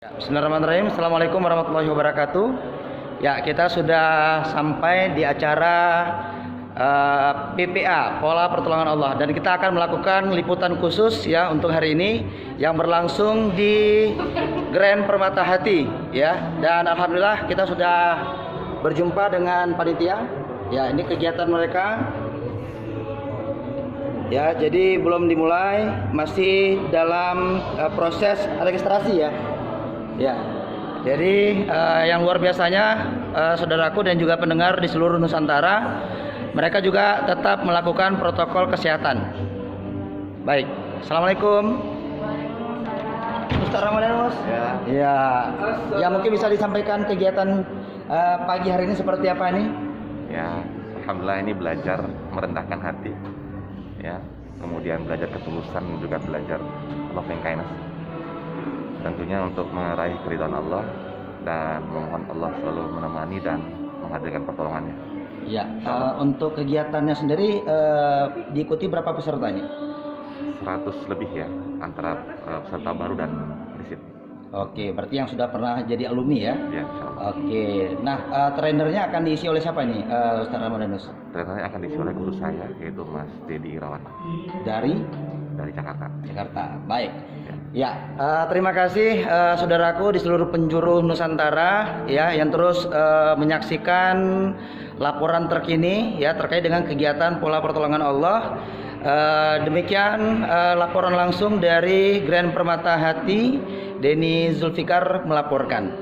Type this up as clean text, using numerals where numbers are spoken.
Bismillahirrahmanirrahim. Assalamualaikum warahmatullahi wabarakatuh. Ya, kita sudah sampai di acara PPA, Pola Pertolongan Allah, dan kita akan melakukan liputan khusus ya untuk hari ini yang berlangsung di Grand Permata Hati ya. Dan alhamdulillah kita sudah berjumpa dengan panitia. Ya, ini kegiatan mereka. Ya, jadi belum dimulai, masih dalam proses registrasi ya. Ya, jadi yang luar biasanya saudaraku dan juga pendengar di seluruh Nusantara, mereka juga tetap melakukan protokol kesehatan. Baik, assalamualaikum. Ustaz Ramadan, Mas. Ya, ya mungkin bisa disampaikan kegiatan pagi hari ini seperti apa ini? Ya, alhamdulillah ini belajar merendahkan hati, ya, kemudian belajar ketulusan, juga belajar loving kindness. Tentunya untuk meraih keridhaan Allah dan memohon Allah selalu menemani dan menghadirkan pertolongannya. Ya, untuk kegiatannya sendiri diikuti berapa pesertanya? 100 lebih ya, antara peserta baru dan riset. Oke, berarti yang sudah pernah jadi alumni ya? Ya, insyaallah. Oke, nah trainernya akan diisi oleh siapa nih, Ustaz Ramadanus? Trainernya akan diisi oleh guru saya, yaitu Mas Dedi Irawan Dari Jakarta. Jakarta. Baik. Ya, terima kasih saudaraku di seluruh penjuru Nusantara ya yang terus menyaksikan laporan terkini ya terkait dengan kegiatan Pola Pertolongan Allah. Demikian laporan langsung dari Grand Permata Hati. Denny Zulfikar melaporkan.